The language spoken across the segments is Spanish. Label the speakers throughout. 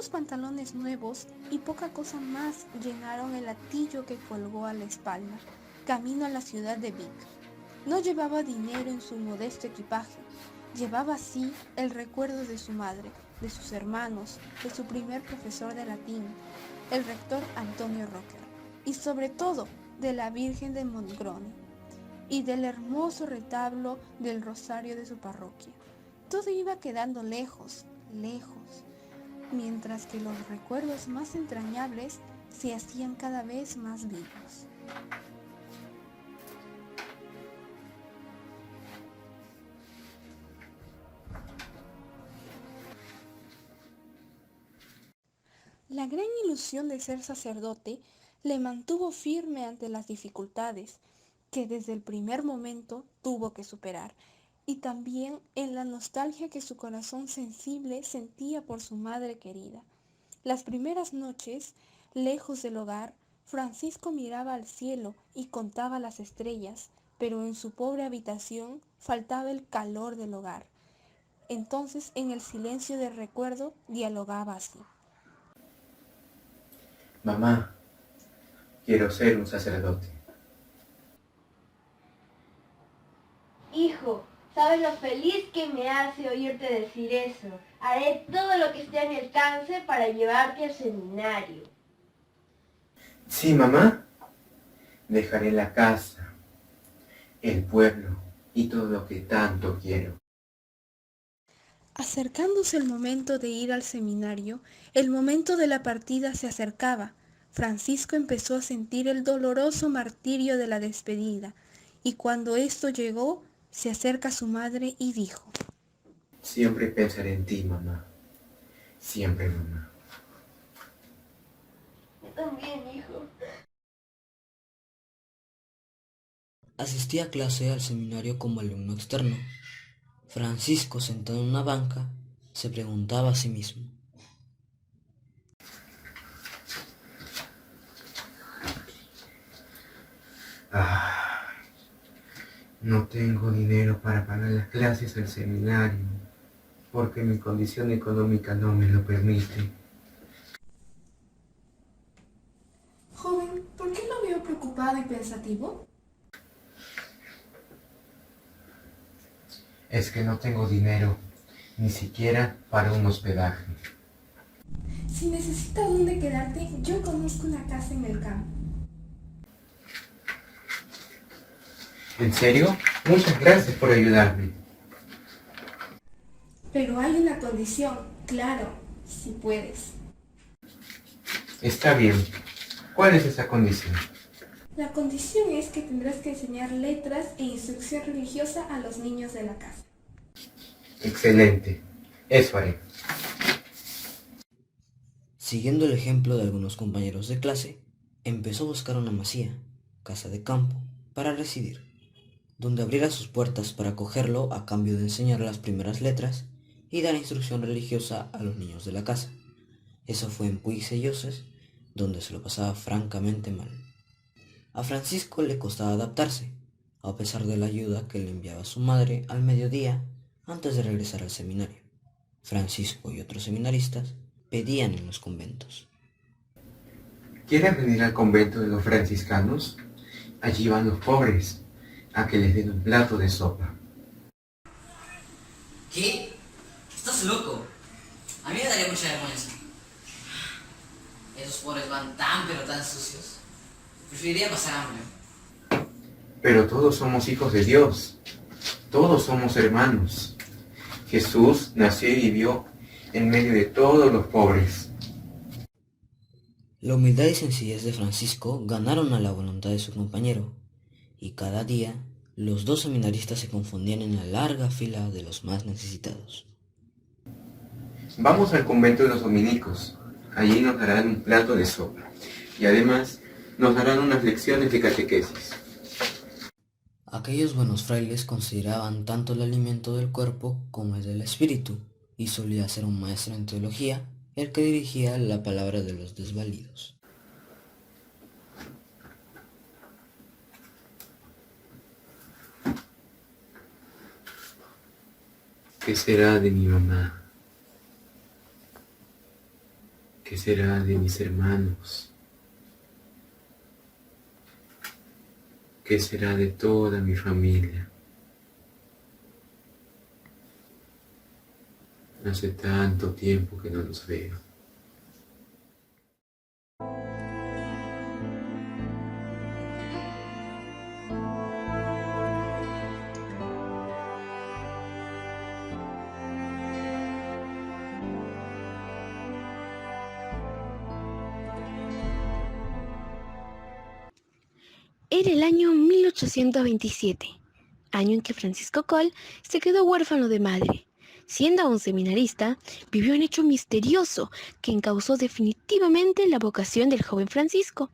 Speaker 1: unos pantalones nuevos y poca cosa más llenaron el atillo que colgó a la espalda, camino a la ciudad de Vic. No llevaba dinero en su modesto equipaje, llevaba sí el recuerdo de su madre, de sus hermanos, de su primer profesor de latín, el rector Antonio Rocker, y sobre todo de la Virgen de Montgrone, y del hermoso retablo del rosario de su parroquia. Todo iba quedando lejos, lejos, mientras que los recuerdos más entrañables se hacían cada vez más vivos. La gran ilusión de ser sacerdote le mantuvo firme ante las dificultades que desde el primer momento tuvo que superar, y también en la nostalgia que su corazón sensible sentía por su madre querida. Las primeras noches, lejos del hogar, Francisco miraba al cielo y contaba las estrellas, pero en su pobre habitación faltaba el calor del hogar. Entonces, en el silencio del recuerdo, dialogaba así.
Speaker 2: Mamá, quiero ser un sacerdote.
Speaker 3: Hijo, ¿sabes lo feliz que me hace oírte decir eso? Haré todo lo que esté a mi alcance para llevarte al seminario.
Speaker 2: Sí, mamá, dejaré la casa, el pueblo y todo lo que tanto quiero.
Speaker 1: Acercándose el momento de ir al seminario, el momento de la partida se acercaba. Francisco empezó a sentir el doloroso martirio de la despedida, y cuando esto llegó, se acerca a su madre y dijo:
Speaker 2: Siempre pensaré en ti, mamá. Siempre, mamá.
Speaker 3: Yo también, hijo.
Speaker 4: Asistía a clase al seminario como alumno externo. Francisco, sentado en una banca, se preguntaba a sí mismo:
Speaker 2: Ah, no tengo dinero para pagar las clases del seminario, porque mi condición económica no me lo permite.
Speaker 1: Joven, ¿por qué lo veo preocupado y pensativo?
Speaker 2: Es que no tengo dinero, ni siquiera para un hospedaje.
Speaker 1: Si necesitas dónde quedarte, yo conozco una casa en el campo.
Speaker 2: ¿En serio? Muchas gracias por ayudarme.
Speaker 1: Pero hay una condición, claro, si puedes.
Speaker 2: Está bien. ¿Cuál es esa condición?
Speaker 1: La condición es que tendrás que enseñar letras e instrucción religiosa a los niños de la casa.
Speaker 2: Excelente. Eso haré.
Speaker 4: Siguiendo el ejemplo de algunos compañeros de clase, empezó a buscar una masía, casa de campo, para residir, donde abriera sus puertas para acogerlo a cambio de enseñar las primeras letras y dar instrucción religiosa a los niños de la casa. Eso fue en Puig-Selloses, donde se lo pasaba francamente mal. A Francisco le costaba adaptarse, a pesar de la ayuda que le enviaba su madre al mediodía antes de regresar al seminario. Francisco y otros seminaristas pedían en los conventos.
Speaker 2: ¿Quieres venir al convento de los franciscanos? Allí van los pobres, a que les den un plato de sopa.
Speaker 5: ¿Qué? ¿Estás loco? A mí me daría mucha vergüenza. Esos pobres van tan pero tan sucios. Preferiría pasar hambre.
Speaker 2: Pero todos somos hijos de Dios. Todos somos hermanos. Jesús nació y vivió en medio de todos los pobres.
Speaker 4: La humildad y sencillez de Francisco ganaron a la voluntad de su compañero, y cada día los dos seminaristas se confundían en la larga fila de los más necesitados.
Speaker 2: Vamos al convento de los dominicos. Allí nos darán un plato de sopa. Y además nos darán unas lecciones de catequesis.
Speaker 4: Aquellos buenos frailes consideraban tanto el alimento del cuerpo como el del espíritu, y solía ser un maestro en teología el que dirigía la palabra de los desvalidos.
Speaker 2: ¿Qué será de mi mamá? será de mis hermanos? ¿Qué será de toda mi familia? Hace tanto tiempo que no los veo.
Speaker 1: Era el año 1827, año en que Francisco Coll se quedó huérfano de madre. Siendo aún seminarista, vivió un hecho misterioso que encauzó definitivamente la vocación del joven Francisco.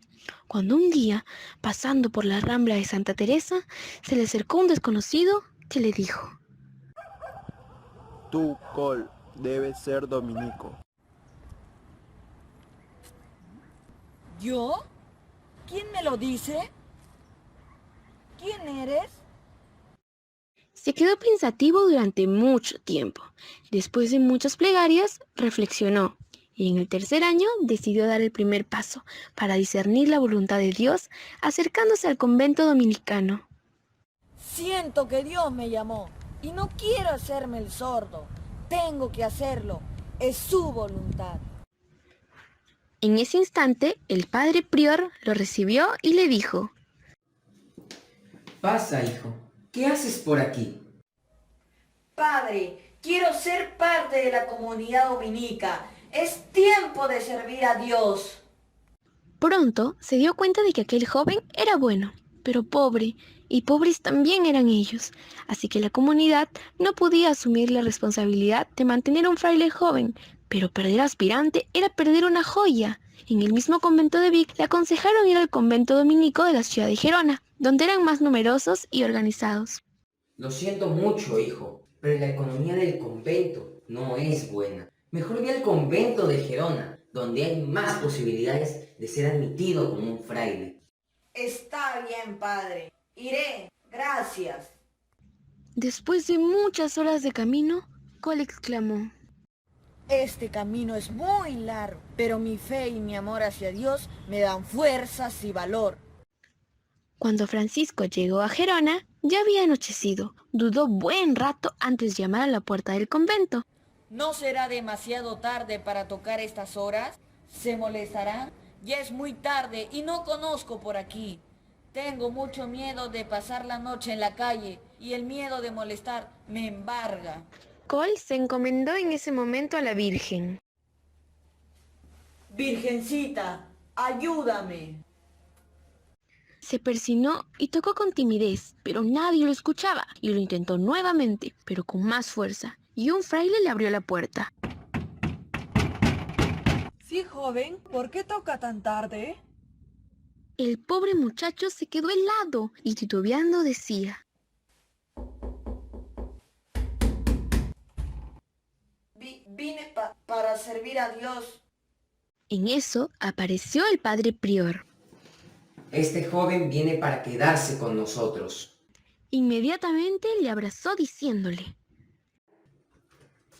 Speaker 1: Cuando un día, pasando por la rambla de Santa Teresa, se le acercó un desconocido que le dijo:
Speaker 6: Tú, Coll, debes ser dominico.
Speaker 7: ¿Yo? ¿Quién me lo dice? ¿Quién eres?
Speaker 1: Se quedó pensativo durante mucho tiempo. Después de muchas plegarias, reflexionó y en el tercer año decidió dar el primer paso para discernir la voluntad de Dios, acercándose al convento dominicano.
Speaker 7: Siento que Dios me llamó y no quiero hacerme el sordo. Tengo que hacerlo. Es su voluntad.
Speaker 1: En ese instante, el padre prior lo recibió y le dijo:
Speaker 5: Pasa, hijo. ¿Qué haces por aquí?
Speaker 7: Padre, quiero ser parte de la comunidad dominica. Es tiempo de servir a Dios.
Speaker 1: Pronto se dio cuenta de que aquel joven era bueno, pero pobre, y pobres también eran ellos, así que la comunidad no podía asumir la responsabilidad de mantener a un fraile joven, pero perder aspirante era perder una joya. En el mismo convento de Vic le aconsejaron ir al convento dominico de la ciudad de Gerona, donde eran más numerosos y organizados.
Speaker 5: Lo siento mucho, hijo, pero la economía del convento no es buena. Mejor ve al convento de Gerona, donde hay más posibilidades de ser admitido como un fraile.
Speaker 7: Está bien, padre. Iré. Gracias.
Speaker 1: Después de muchas horas de camino, Coll exclamó:
Speaker 7: Este camino es muy largo, pero mi fe y mi amor hacia Dios me dan fuerzas y valor.
Speaker 1: Cuando Francisco llegó a Gerona, ya había anochecido. Dudó buen rato antes de llamar a la puerta del convento.
Speaker 7: ¿No será demasiado tarde para tocar estas horas? ¿Se molestarán? Ya es muy tarde y no conozco por aquí. Tengo mucho miedo de pasar la noche en la calle y el miedo de molestar me embarga.
Speaker 1: Coll se encomendó en ese momento a la Virgen.
Speaker 7: Virgencita, ayúdame.
Speaker 1: Se persinó y tocó con timidez, pero nadie lo escuchaba, y lo intentó nuevamente, pero con más fuerza, y un fraile le abrió la puerta.
Speaker 8: Sí, joven, ¿por qué toca tan tarde?
Speaker 1: El pobre muchacho se quedó helado y titubeando decía:
Speaker 7: Vine para servir a Dios.
Speaker 1: En eso apareció el padre prior.
Speaker 5: Este joven viene para quedarse con nosotros.
Speaker 1: Inmediatamente le abrazó diciéndole: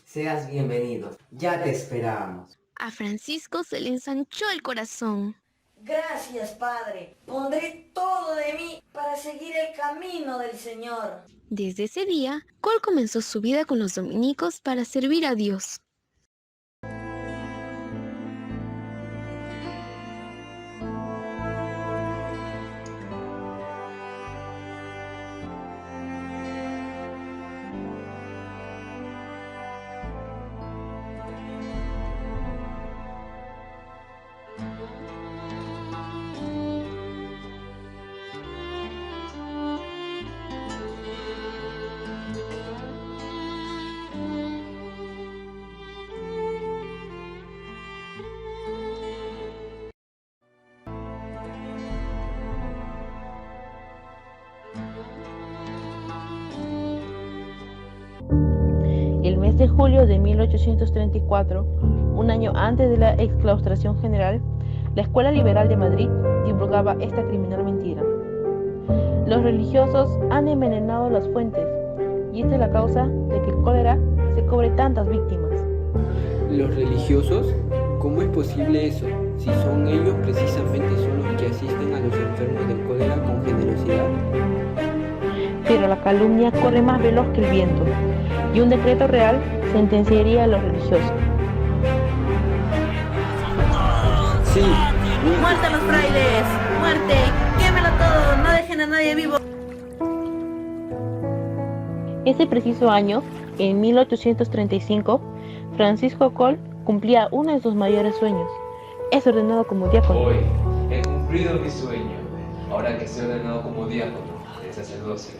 Speaker 5: Seas bienvenido, ya te esperábamos.
Speaker 1: A Francisco se le ensanchó el corazón.
Speaker 7: Gracias, Padre. Pondré todo de mí para seguir el camino del Señor.
Speaker 1: Desde ese día, Coll comenzó su vida con los dominicos para servir a Dios.
Speaker 9: El mes de julio de 1834, un año antes de la exclaustración general, la Escuela Liberal de Madrid divulgaba esta criminal mentira. Los religiosos han envenenado las fuentes, y esta es la causa de que el cólera se cobre tantas víctimas.
Speaker 10: ¿Los religiosos? ¿Cómo es posible eso? Si son ellos precisamente son los que asisten a los enfermos del cólera con generosidad.
Speaker 9: Pero la calumnia corre más veloz que el viento, y un decreto real sentenciaría a los religiosos.
Speaker 10: Sí.
Speaker 11: ¡Muerte a los frailes! ¡Muerte! ¡Quémelo todo! ¡No dejen a nadie vivo!
Speaker 9: Ese preciso año, en 1835, Francisco Coll cumplía uno de sus mayores sueños. Es ordenado como diácono.
Speaker 12: Hoy he cumplido mi sueño, ahora que soy ordenado como diácono del sacerdocio.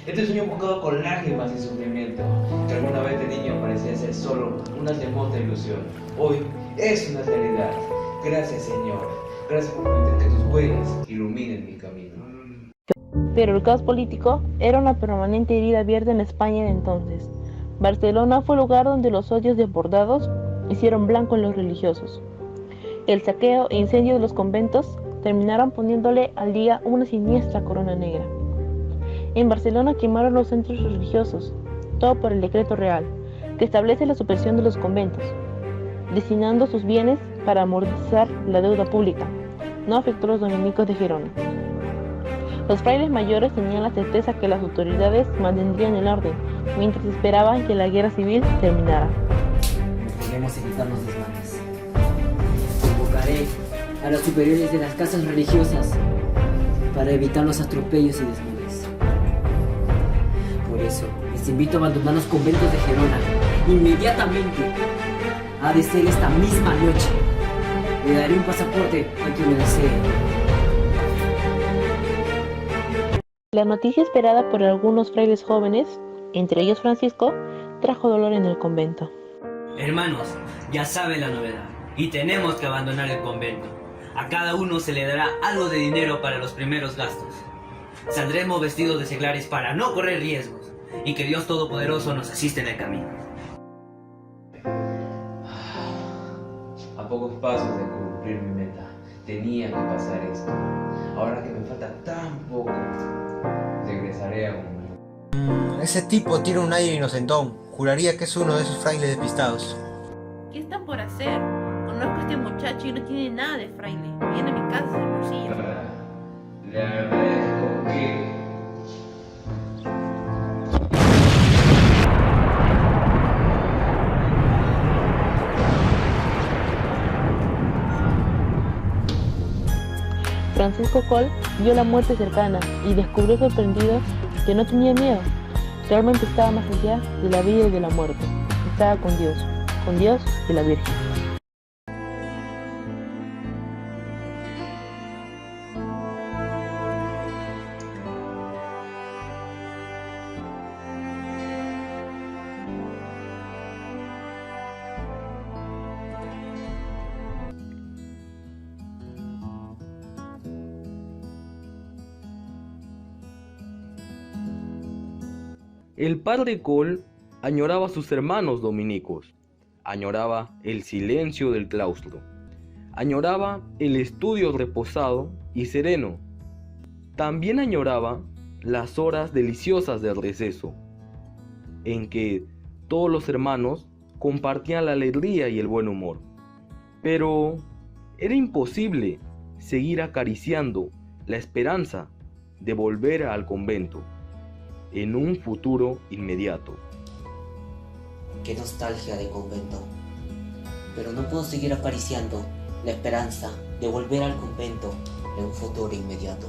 Speaker 12: Este sueño buscado con lágrimas y sufrimiento, que alguna vez de niño parecía ser solo una remota ilusión. Hoy es una realidad. Gracias, Señor. Gracias por permitir que tus huellas iluminen mi camino.
Speaker 9: Pero el caos político era una permanente herida abierta en España de entonces. Barcelona fue el lugar donde los odios desbordados hicieron blanco en los religiosos. El saqueo e incendio de los conventos terminaron poniéndole al día una siniestra corona negra. En Barcelona quemaron los centros religiosos, todo por el decreto real, que establece la supresión de los conventos, destinando sus bienes para amortizar la deuda pública. No afectó a los dominicos de Gerona. Los frailes mayores tenían la certeza que las autoridades mantendrían el orden, mientras esperaban que la guerra civil terminara.
Speaker 5: Debemos evitar los desmanes. Convocaré a los superiores de las casas religiosas para evitar los atropellos y desmanes. Por eso, les invito a abandonar los conventos de Gerona inmediatamente. Ha de ser esta misma noche. Le daré un pasaporte a quien lo desee.
Speaker 9: La noticia esperada por algunos frailes jóvenes, entre ellos Francisco, trajo dolor en el convento.
Speaker 13: Hermanos, ya saben la novedad, y tenemos que abandonar el convento. A cada uno se le dará algo de dinero para los primeros gastos. Saldremos vestidos de seglares para no correr riesgos, y que Dios Todopoderoso nos asista en el camino.
Speaker 12: A pocos pasos de cumplir mi meta, tenía que pasar esto. Ahora que me falta tan poco, regresaré a un...
Speaker 2: Ese tipo tiene un aire inocentón. Juraría que es uno de esos frailes despistados.
Speaker 11: ¿Qué están por hacer? Conozco a este muchacho y no tiene nada de fraile. Viene a mi casa sin bolsillo.
Speaker 12: Le agradezco que...
Speaker 9: Francisco Coll vio la muerte cercana y descubrió sorprendido que no tenía miedo. Realmente estaba más allá de la vida y de la muerte. Estaba con Dios y la Virgen.
Speaker 6: El padre Coll añoraba a sus hermanos dominicos, añoraba el silencio del claustro, añoraba el estudio reposado y sereno, también añoraba las horas deliciosas del receso, en que todos los hermanos compartían la alegría y el buen humor. Pero era imposible seguir acariciando la esperanza de volver al convento en un futuro inmediato.
Speaker 4: Qué nostalgia de convento. Pero no puedo seguir acariciando la esperanza de volver al convento en un futuro inmediato.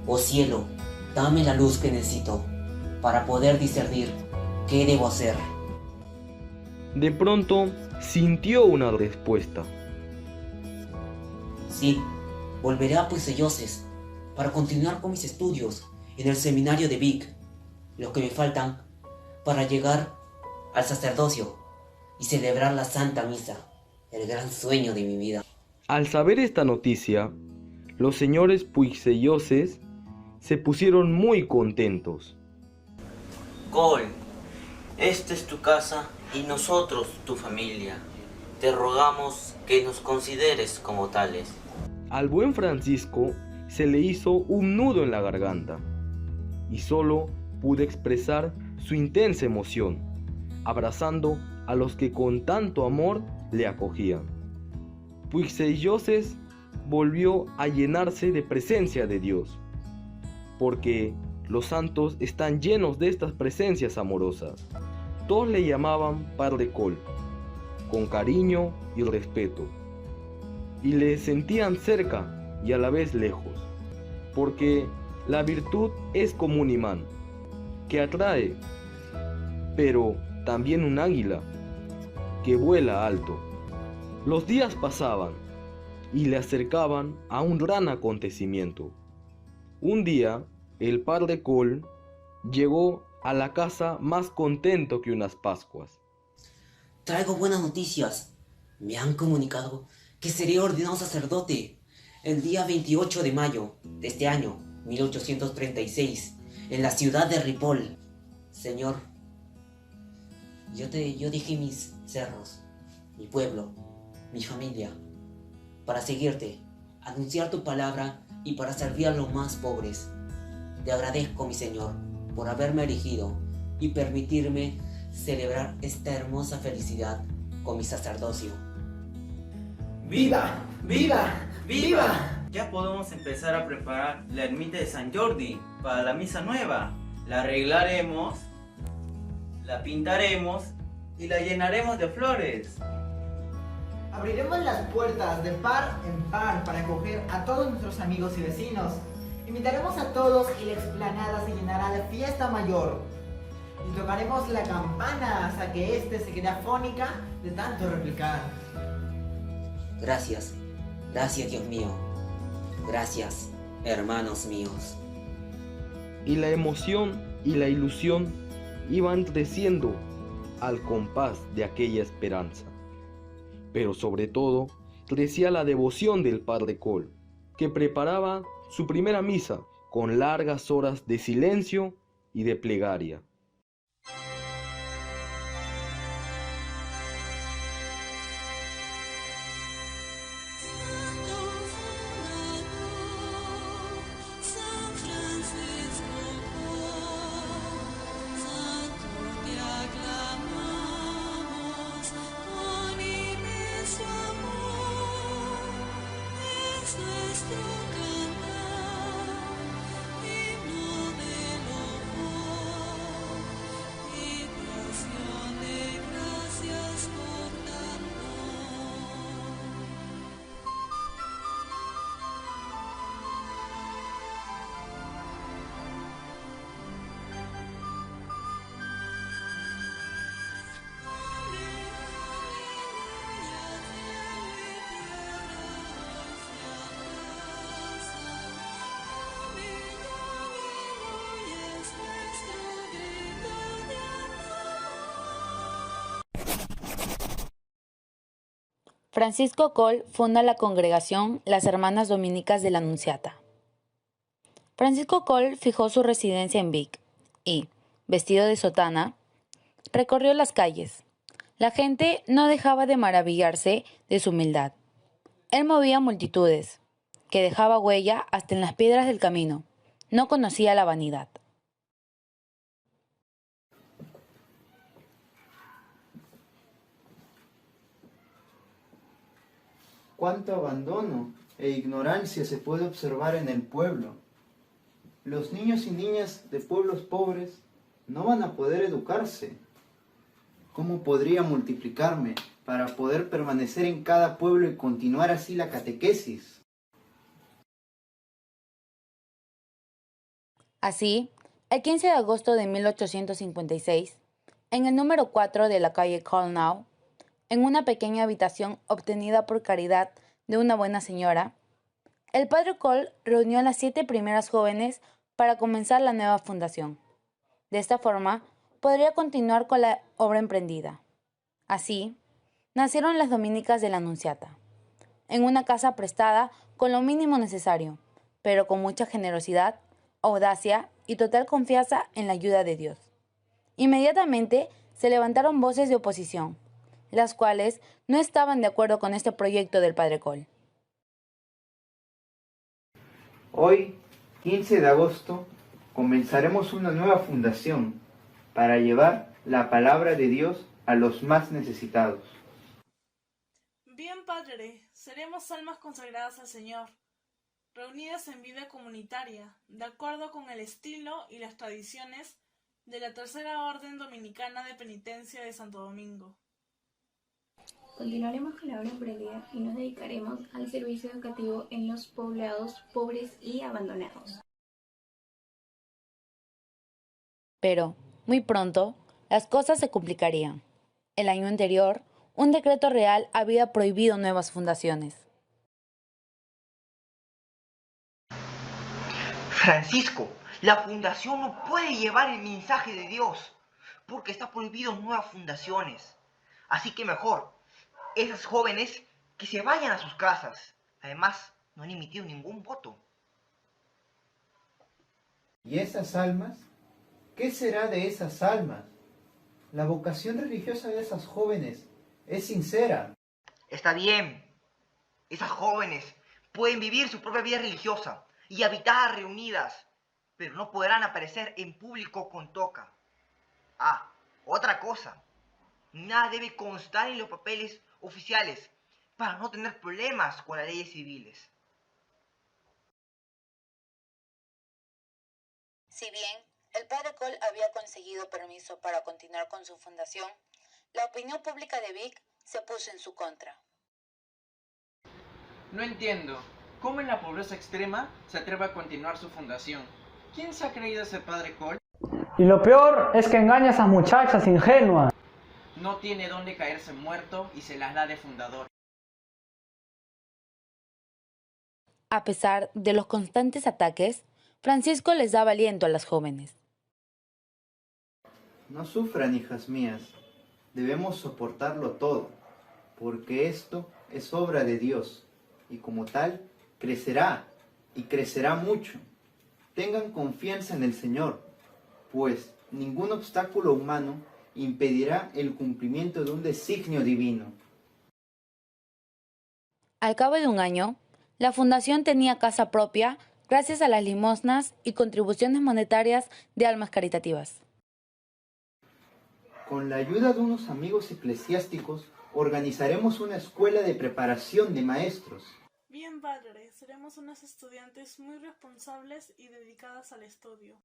Speaker 4: Oh cielo, dame la luz que necesito para poder discernir qué debo hacer.
Speaker 6: De pronto sintió una respuesta.
Speaker 4: Sí, volveré a Puiselloses para continuar con mis estudios en el seminario de Vic, los que me faltan para llegar al sacerdocio y celebrar la Santa Misa, el gran sueño de mi vida.
Speaker 6: Al saber esta noticia, los señores Puiselloses se pusieron muy contentos.
Speaker 14: Coll, esta es tu casa y nosotros tu familia. Te rogamos que nos consideres como tales.
Speaker 6: Al buen Francisco se le hizo un nudo en la garganta y solo pudo expresar su intensa emoción, abrazando a los que con tanto amor le acogían. Puigselloces volvió a llenarse de presencia de Dios, porque los santos están llenos de estas presencias amorosas. Todos le llamaban Padre Col, con cariño y respeto, y le sentían cerca y a la vez lejos, porque la virtud es como un imán, que atrae, pero también un águila, que vuela alto. Los días pasaban y le acercaban a un gran acontecimiento. Un día, el Padre Col llegó a la casa más contento que unas Pascuas.
Speaker 5: Traigo buenas noticias. Me han comunicado que seré ordenado sacerdote el día 28 de mayo de este año, 1836, en la ciudad de Ripoll. Señor, yo dejé mis cerros, mi pueblo, mi familia, para seguirte, anunciar tu palabra y para servir a los más pobres. Te agradezco, mi Señor, por haberme elegido y permitirme celebrar esta hermosa felicidad con mi sacerdocio.
Speaker 15: ¡Viva! ¡Viva! ¡Viva! Ya podemos empezar a preparar la ermita de San Jordi para la misa nueva. La arreglaremos, la pintaremos y la llenaremos de flores.
Speaker 16: Abriremos las puertas de par en par para acoger a todos nuestros amigos y vecinos. Invitaremos a todos y la explanada se llenará de fiesta mayor. Y tocaremos la campana hasta que éste se quede afónica de tanto replicar.
Speaker 5: Gracias, gracias Dios mío. Gracias, hermanos míos.
Speaker 6: Y la emoción y la ilusión iban creciendo al compás de aquella esperanza. Pero sobre todo, crecía la devoción del Padre Col, que preparaba su primera misa con largas horas de silencio y de plegaria.
Speaker 17: Francisco Col funda la congregación Las Hermanas Dominicas de la Anunciata. Francisco Col fijó su residencia en Vic y, vestido de sotana, recorrió las calles. La gente no dejaba de maravillarse de su humildad. Él movía multitudes, que dejaba huella hasta en las piedras del camino. No conocía la vanidad.
Speaker 18: Cuánto abandono e ignorancia se puede observar en el pueblo. Los niños y niñas de pueblos pobres no van a poder educarse. ¿Cómo podría multiplicarme para poder permanecer en cada pueblo y continuar así la catequesis?
Speaker 17: Así, el 15 de agosto de 1856, en el número 4 de la calle Colnau, en una pequeña habitación obtenida por caridad de una buena señora, el Padre Col reunió a las 7 primeras jóvenes para comenzar la nueva fundación. De esta forma, podría continuar con la obra emprendida. Así, nacieron las Dominicas de la Anunciata, en una casa prestada con lo mínimo necesario, pero con mucha generosidad, audacia y total confianza en la ayuda de Dios. Inmediatamente se levantaron voces de oposición, las cuales no estaban de acuerdo con este proyecto del Padre Col.
Speaker 18: Hoy, 15 de agosto, comenzaremos una nueva fundación para llevar la palabra de Dios a los más necesitados.
Speaker 19: Bien, padre, seremos almas consagradas al Señor, reunidas en vida comunitaria, de acuerdo con el estilo y las tradiciones de la Tercera Orden Dominicana de Penitencia de Santo Domingo.
Speaker 20: Continuaremos con la obra emprendida y nos dedicaremos al servicio educativo en los poblados pobres y abandonados.
Speaker 17: Pero, muy pronto, las cosas se complicarían. El año anterior, un decreto real había prohibido nuevas fundaciones.
Speaker 21: Francisco, la fundación no puede llevar el mensaje de Dios, porque está prohibido nuevas fundaciones. Así que mejor, esas jóvenes que se vayan a sus casas. Además, no han emitido ningún voto.
Speaker 18: ¿Y esas almas? ¿Qué será de esas almas? La vocación religiosa de esas jóvenes es sincera.
Speaker 21: Está bien. Esas jóvenes pueden vivir su propia vida religiosa y habitar reunidas, pero no podrán aparecer en público con toca. Ah, otra cosa. Nada debe constar en los papeles oficiales para no tener problemas con las leyes civiles.
Speaker 17: Si bien el padre Cole había conseguido permiso para continuar con su fundación, la opinión pública de Vic se puso en su contra.
Speaker 22: No entiendo. ¿Cómo en la pobreza extrema se atreve a continuar su fundación? ¿Quién se ha creído ese padre Cole?
Speaker 23: Y lo peor es que engaña a esas muchachas ingenuas.
Speaker 22: No tiene dónde caerse muerto y se las da de fundador.
Speaker 17: A pesar de los constantes ataques, Francisco les daba aliento a las jóvenes.
Speaker 18: No sufran, hijas mías. Debemos soportarlo todo, porque esto es obra de Dios, y como tal, crecerá, y crecerá mucho. Tengan confianza en el Señor, pues ningún obstáculo humano impedirá el cumplimiento de un designio divino.
Speaker 17: Al cabo de un año, la fundación tenía casa propia gracias a las limosnas y contribuciones monetarias de almas caritativas.
Speaker 18: Con la ayuda de unos amigos eclesiásticos, organizaremos una escuela de preparación de maestros.
Speaker 19: Bien, padre, seremos unas estudiantes muy responsables y dedicadas al estudio.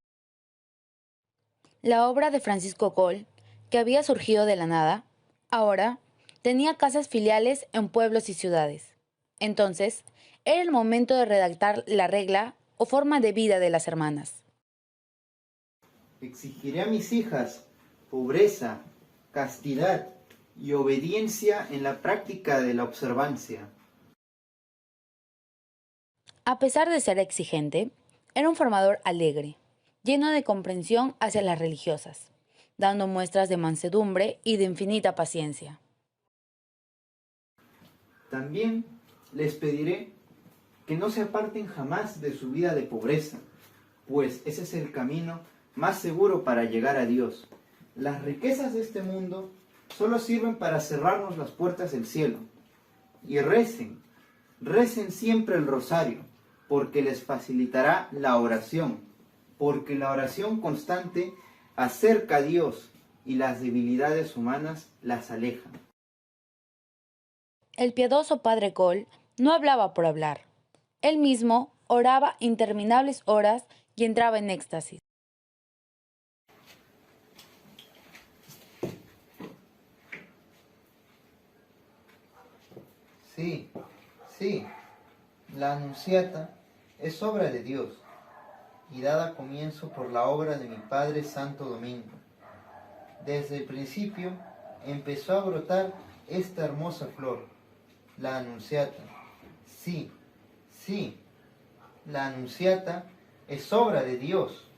Speaker 17: La obra de Francisco Cole, que había surgido de la nada, ahora tenía casas filiales en pueblos y ciudades. Entonces, era el momento de redactar la regla o forma de vida de las hermanas.
Speaker 18: Exigiré a mis hijas pobreza, castidad y obediencia en la práctica de la observancia.
Speaker 17: A pesar de ser exigente, era un formador alegre, lleno de comprensión hacia las religiosas, dando muestras de mansedumbre y de infinita paciencia.
Speaker 18: También les pediré que no se aparten jamás de su vida de pobreza, pues ese es el camino más seguro para llegar a Dios. Las riquezas de este mundo solo sirven para cerrarnos las puertas del cielo. Y recen siempre el rosario, porque les facilitará la oración, porque la oración constante acerca a Dios y las debilidades humanas las aleja.
Speaker 17: El piadoso padre Cole no hablaba por hablar. Él mismo oraba interminables horas y entraba en éxtasis.
Speaker 18: Sí, la Anunciata es obra de Dios y dada comienzo por la obra de mi Padre Santo Domingo. Desde el principio empezó a brotar esta hermosa flor, la Anunciata. Sí, la Anunciata es obra de Dios.